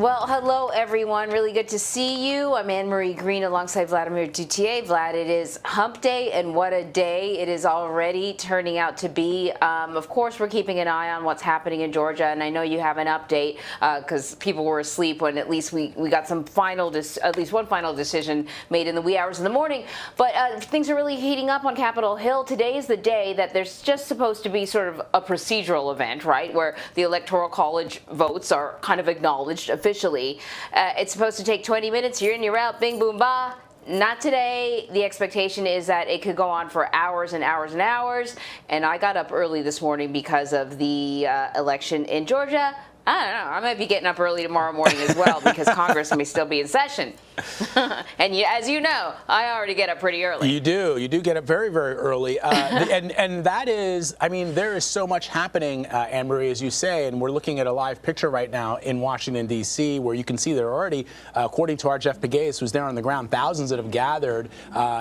Well, hello, everyone. Really good to see you. I'm Anne-Marie Green alongside Vladimir Duthier. Vlad, it is hump day, and what a day it is already turning out to be. Of course, we're keeping an eye on what's happening in Georgia, and I know you have an update because people were asleep when at least we got some at least one final decision made in the wee hours of the morning. But things are really heating up on Capitol Hill. Today is the day that there's just supposed to be sort of a procedural event, right, where the Electoral College votes are kind of acknowledged officially. It's supposed to take 20 minutes. You're in, you're out, bing, boom, ba. Not today. The expectation is that it could go on for hours and hours and hours. And I got up early this morning because of the election in Georgia. I don't know. I might be getting up early tomorrow morning as well because Congress may still be in session. And as you know, I already get up pretty early. You do. You do get up very, very early. And that is, I mean, there is so much happening, Anne-Marie, as you say, and we're looking at a live picture right now in Washington, D.C., where you can see there are already, according to our Jeff Pegues, who's there on the ground, thousands that have gathered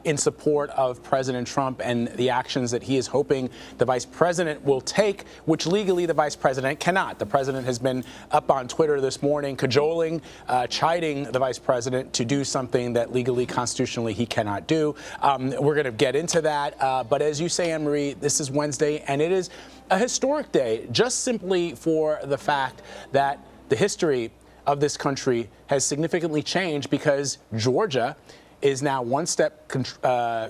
in support of President Trump and the actions that he is hoping the vice president will take, which legally the vice president cannot. The president has been up on Twitter this morning cajoling, chiding the vice president to do something that legally, constitutionally, he cannot do. We're going to get into that. But as you say, Anne-Marie, this is Wednesday, and it is a historic day just simply for the fact that the history of this country has significantly changed because Georgia is now one step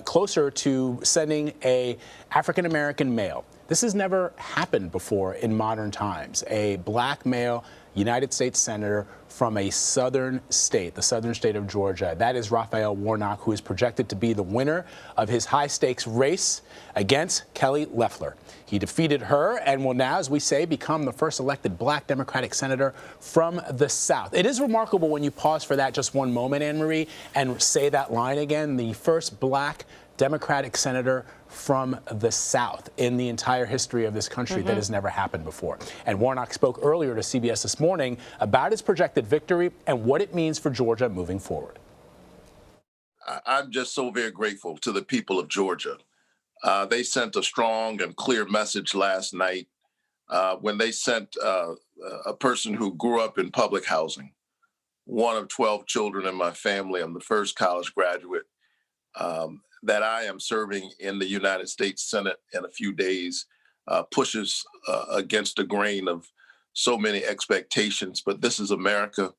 closer to sending a African-American male. This has never happened before in modern times. A black male United States Senator from a southern state, the southern state of Georgia. That is Raphael Warnock, who is projected to be the winner of his high-stakes race against Kelly Loeffler. He defeated her and will now, as we say, become the first elected black Democratic senator from the South. It is remarkable when you pause for that just one moment, Anne-Marie, and say that line again, the first black Democratic senator from the South in the entire history of this country. That has never happened before. And Warnock spoke earlier to CBS this morning about his projected victory and what it means for Georgia moving forward. I'm just so very grateful to the people of Georgia. They sent a strong and clear message last night when they sent a person who grew up in public housing, one of 12 children in my family. I'm the first college graduate. That I am serving in the United States Senate in a few days pushes against the grain of so many expectations. But this is America,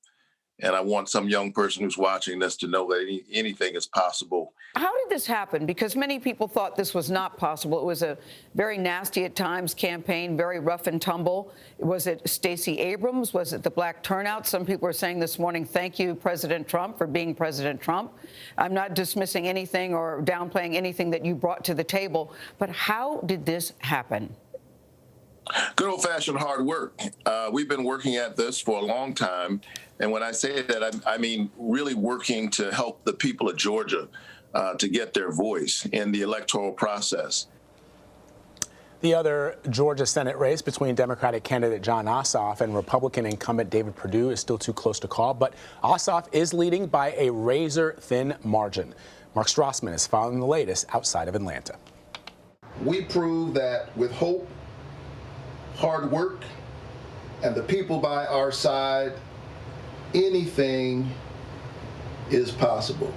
and I want some young person who's watching this to know that anything is possible. How did this happen? Because many people thought this was not possible. It was a very nasty at times campaign, very rough and tumble. Was it Stacey Abrams? Was it the black turnout? Some people are saying this morning, thank you, President Trump, for being President Trump. I'm not dismissing anything or downplaying anything that you brought to the table, but how did this happen? Good old-fashioned hard work. We've been working at this for a long time. And when I say that, I mean really working to help the people of Georgia to get their voice in the electoral process. The other Georgia Senate race between Democratic candidate Jon Ossoff and Republican incumbent David Perdue is still too close to call, but Ossoff is leading by a razor-thin margin. Mark Strassmann is following the latest outside of Atlanta. We prove that with hope, hard work, and the people by our side, anything is possible.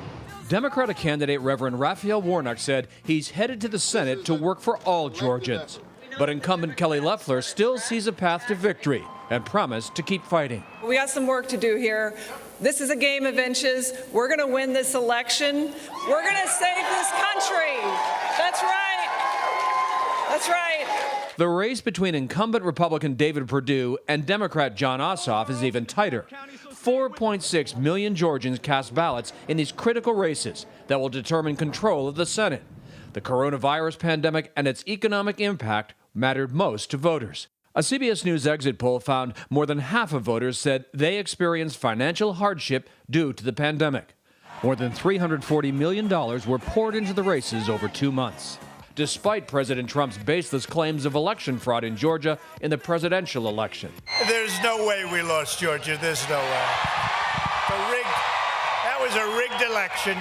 Democratic candidate Reverend Raphael Warnock said he's headed to the Senate to work for all Georgians. But incumbent Kelly Loeffler still sees a path to victory and promised to keep fighting. We got some work to do here. This is a game of inches. We're going to win this election. We're going to save this country. That's right. That's right. The race between incumbent Republican David Perdue and Democrat Jon Ossoff is even tighter. 4.6 million Georgians cast ballots in these critical races that will determine control of the Senate. The coronavirus pandemic and its economic impact mattered most to voters. A CBS News exit poll found more than half of voters said they experienced financial hardship due to the pandemic. More than $340 million were poured into the races over 2 months. Despite President Trump's baseless claims of election fraud in Georgia in the presidential election. There's no way we lost Georgia. There's no way. That was a rigged election.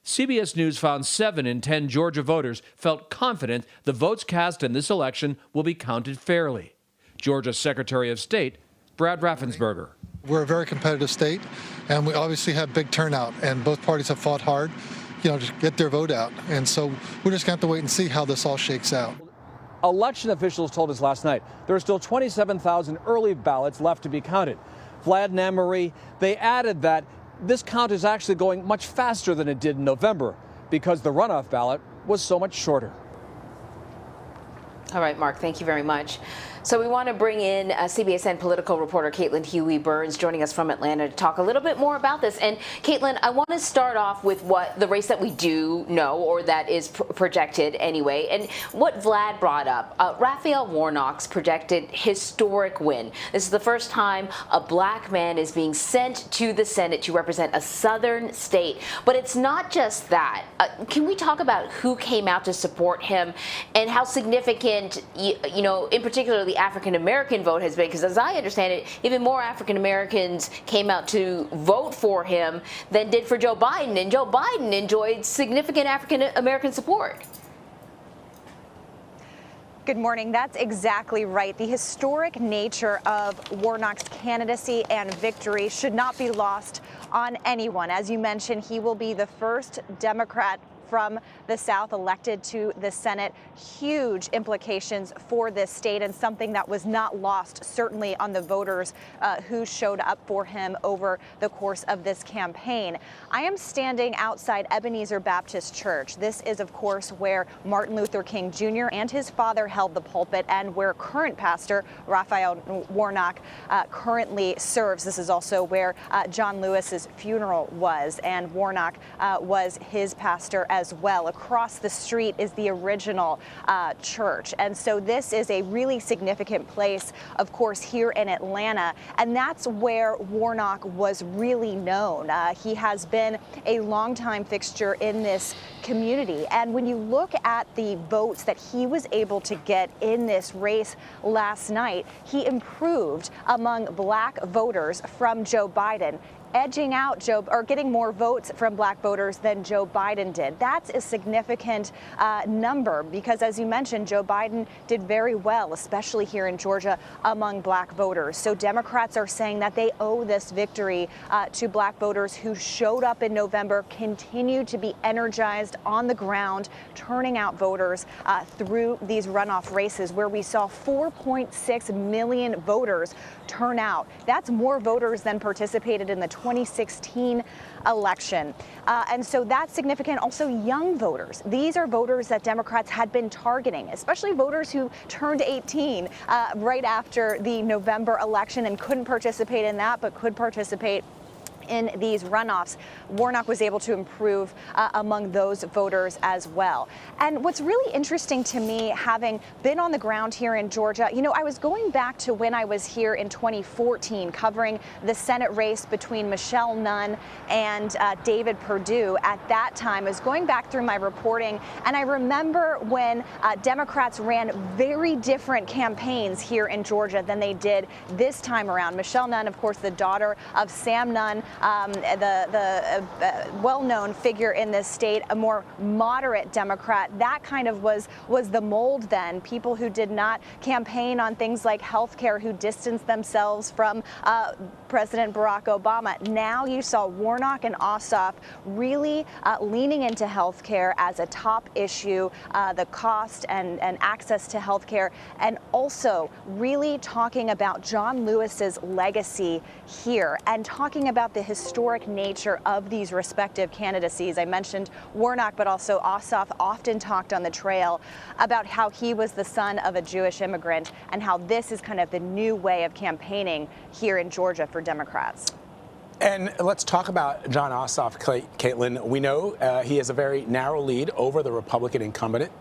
CBS News found 7 in 10 Georgia voters felt confident the votes cast in this election will be counted fairly. Georgia Secretary of State Brad Raffensperger. We're a very competitive state, and we obviously have big turnout, and both parties have fought hard, to get their vote out. And so we're just going to have to wait and see how this all shakes out. Election officials told us last night there are still 27,000 early ballots left to be counted. Vlad and Anne-Marie, they added that this count is actually going much faster than it did in November because the runoff ballot was so much shorter. All right, Mark, thank you very much. So we want to bring in CBSN political reporter Caitlin Huey-Burns joining us from Atlanta to talk a little bit more about this. And Caitlin, I want to start off with what the race that we do know, or that is projected anyway, and what Vlad brought up. Raphael Warnock's projected historic win. This is the first time a black man is being sent to the Senate to represent a southern state. But it's not just that. Can we talk about who came out to support him and how significant, in particular, the African-American vote has been? Because as I understand it, even more African-Americans came out to vote for him than did for Joe Biden. And Joe Biden enjoyed significant African-American support. Good morning. That's exactly right. The historic nature of Warnock's candidacy and victory should not be lost on anyone. As you mentioned, he will be the first Democrat from the South elected to the Senate. Huge implications for this state, and something that was not lost certainly on the voters who showed up for him over the course of this campaign. I am standing outside Ebenezer Baptist Church. This is, of course, where Martin Luther King Jr. and his father held the pulpit, and where current pastor Raphael Warnock currently serves. This is also where John Lewis's funeral was, and Warnock was his pastor as well. Across the street is the original church. And so this is a really significant place, of course, here in Atlanta. And that's where Warnock was really known. He has been a longtime fixture in this community. And when you look at the votes that he was able to get in this race last night, he improved among black voters from Joe Biden, edging out getting more votes from black voters than Joe Biden did. That's a significant number because, as you mentioned, Joe Biden did very well, especially here in Georgia, among black voters. So Democrats are saying that they owe this victory to black voters who showed up in November, continue to be energized on the ground, turning out voters through these runoff races where we saw 4.6 million voters turn out. That's more voters than participated in the 2016 election. And so that's significant. Also, young voters. These are voters that Democrats had been targeting, especially voters who turned 18 right after the November election and couldn't participate in that, but could participate in these runoffs. Warnock was able to improve among those voters as well. And what's really interesting to me, having been on the ground here in Georgia, I was going back to when I was here in 2014 covering the Senate race between Michelle Nunn and David Perdue. At that time, I was going back through my reporting, and I remember when Democrats ran very different campaigns here in Georgia than they did this time around. Michelle Nunn, of course, the daughter of Sam Nunn, the well-known figure in this state, a more moderate Democrat. That kind of was the mold then. People who did not campaign on things like health care, who distanced themselves from President Barack Obama. Now you saw Warnock and Ossoff really leaning into health care as a top issue, the cost and access to health care, and also really talking about John Lewis's legacy here and talking about the historic nature of these respective candidacies. I mentioned Warnock, but also Ossoff often talked on the trail about how he was the son of a Jewish immigrant and how this is kind of the new way of campaigning here in Georgia for Democrats. And let's talk about John Ossoff, Caitlin. We know he has a very narrow lead over the Republican incumbent,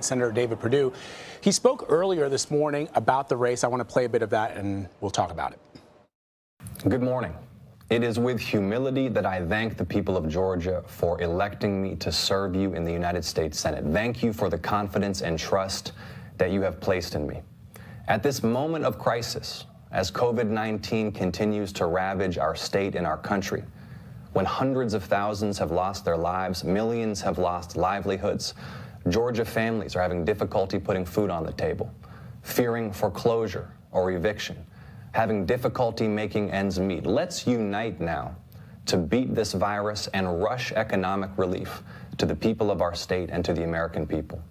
Senator David Perdue. He spoke earlier this morning about the race. I want to play a bit of that, and we'll talk about it. Good morning. It is with humility that I thank the people of Georgia for electing me to serve you in the United States Senate. Thank you for the confidence and trust that you have placed in me. At this moment of crisis, as COVID-19 continues to ravage our state and our country, when hundreds of thousands have lost their lives, millions have lost livelihoods, Georgia families are having difficulty putting food on the table, fearing foreclosure or eviction, having difficulty making ends meet. Let's unite now to beat this virus and rush economic relief to the people of our state and to the American people.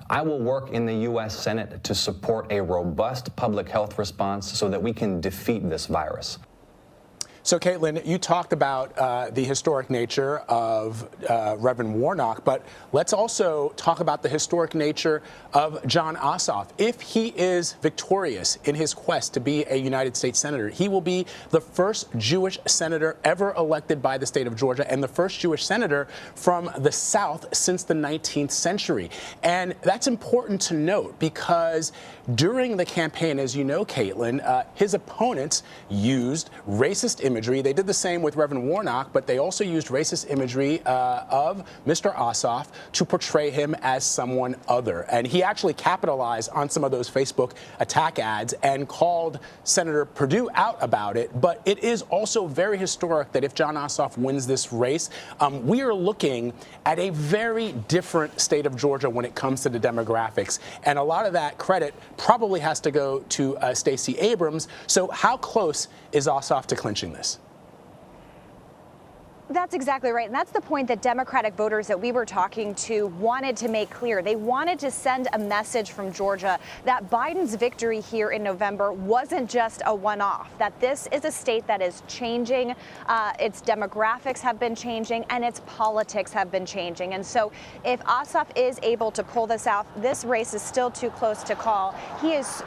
I will work in the U.S. Senate to support a robust public health response so that we can defeat this virus. So, Caitlin, you talked about the historic nature of Reverend Warnock, but let's also talk about the historic nature of Jon Ossoff. If he is victorious in his quest to be a United States Senator, he will be the first Jewish senator ever elected by the state of Georgia and the first Jewish senator from the South since the 19th century. And that's important to note because during the campaign, as you know, Caitlin, his opponents used racist imagery. They did the same with Reverend Warnock, but they also used racist imagery of Mr. Ossoff to portray him as someone other. And he actually capitalized on some of those Facebook attack ads and called Senator Perdue out about it. But it is also very historic that if Jon Ossoff wins this race, we are looking at a very different state of Georgia when it comes to the demographics. And a lot of that credit probably has to go to Stacey Abrams. So how close is Ossoff to clinching this? That's exactly right. And that's the point that Democratic voters that we were talking to wanted to make clear. They wanted to send a message from Georgia that Biden's victory here in November wasn't just a one-off, that this is a state that is changing. Its demographics have been changing and its politics have been changing. And so if Ossoff is able to pull this out, this race is still too close to call. He is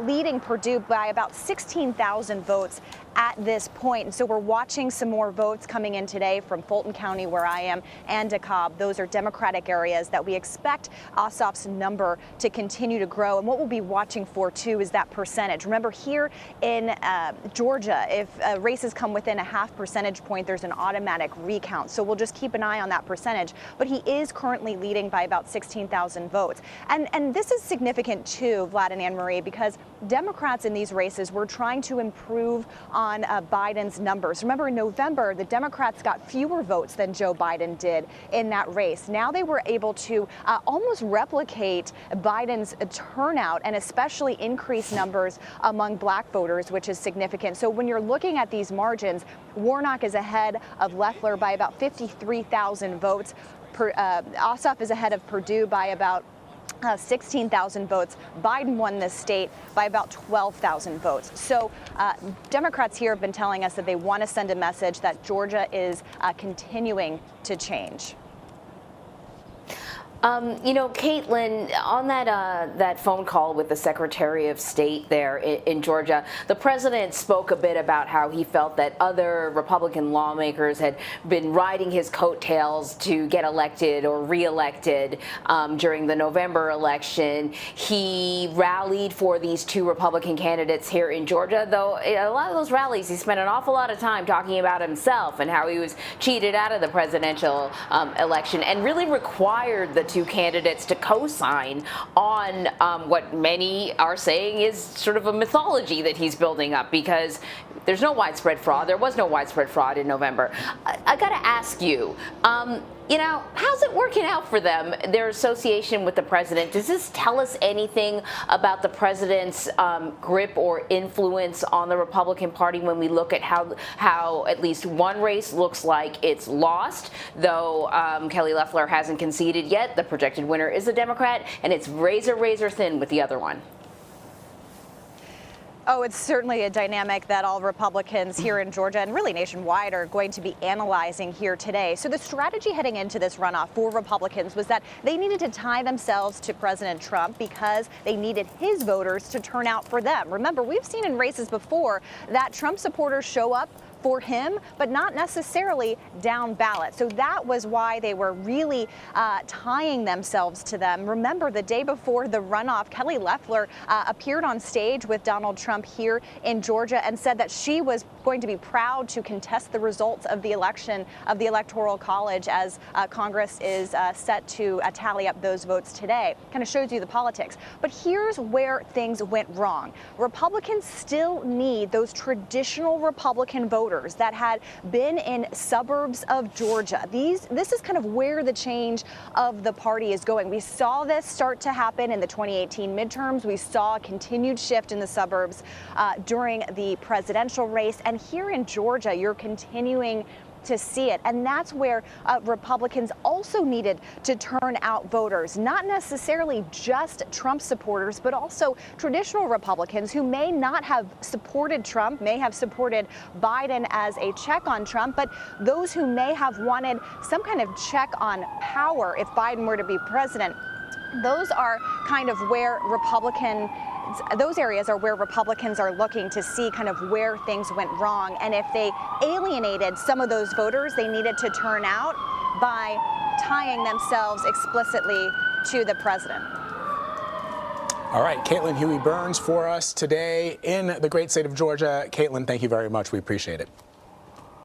leading Perdue by about 16,000 votes at this point. And so we're watching some more votes coming in today from Fulton County, where I am, and DeKalb. Those are Democratic areas that we expect Ossoff's number to continue to grow. And what we'll be watching for, too, is that percentage. Remember, here in Georgia, if races come within a half percentage point, there's an automatic recount. So we'll just keep an eye on that percentage. But he is currently leading by about 16,000 votes. And this is significant, too, Vlad and Anne-Marie, because Democrats in these races were trying to improve on Biden's numbers. Remember, in November, the Democrats got fewer votes than Joe Biden did in that race. Now they were able to almost replicate Biden's turnout and especially increase numbers among black voters, which is significant. So when you're looking at these margins, Warnock is ahead of Loeffler by about 53,000 votes. Ossoff is ahead of Perdue by about 16,000 votes. Biden won this state by about 12,000 votes. So Democrats here have been telling us that they want to send a message that Georgia is continuing to change. You know, Caitlin, on that phone call with the Secretary of State there in Georgia, the president spoke a bit about how he felt that other Republican lawmakers had been riding his coattails to get elected or reelected during the November election. He rallied for these two Republican candidates here in Georgia, though a lot of those rallies, he spent an awful lot of time talking about himself and how he was cheated out of the presidential election and really required the two candidates to co-sign on what many are saying is sort of a mythology that he's building up, because there's no widespread fraud. There was no widespread fraud in November. I got to ask you, you know, how's it working out for them, their association with the president? Does this tell us anything about the president's grip or influence on the Republican Party when we look at how at least one race looks like it's lost, though Kelly Loeffler hasn't conceded yet? The projected winner is a Democrat, and it's razor, razor thin with the other one. Oh, it's certainly a dynamic that all Republicans here in Georgia and really nationwide are going to be analyzing here today. So the strategy heading into this runoff for Republicans was that they needed to tie themselves to President Trump because they needed his voters to turn out for them. Remember, we've seen in races before that Trump supporters show up for him, but not necessarily down ballot. So that was why they were really tying themselves to them. Remember, the day before the runoff, Kelly Loeffler appeared on stage with Donald Trump here in Georgia and said that she was going to be proud to contest the results of the election of the Electoral College as Congress is set to tally up those votes today. Kind of shows you the politics. But here's where things went wrong. Republicans still need those traditional Republican voters voters that had been in suburbs of Georgia. This is kind of where the change of the party is going. We saw this start to happen in the 2018 midterms. We saw a continued shift in the suburbs during the presidential race. And here in Georgia, you're continuing to see it. And that's where Republicans also needed to turn out voters, not necessarily just Trump supporters, but also traditional Republicans who may not have supported Trump, may have supported Biden as a check on Trump, but those who may have wanted some kind of check on power if Biden were to be president. Those are kind of where those areas are where Republicans are looking to see kind of where things went wrong. And if they alienated some of those voters, they needed to turn out by tying themselves explicitly to the president. All right, Caitlin Huey-Burns for us today in the great state of Georgia. Caitlin, thank you very much. We appreciate it.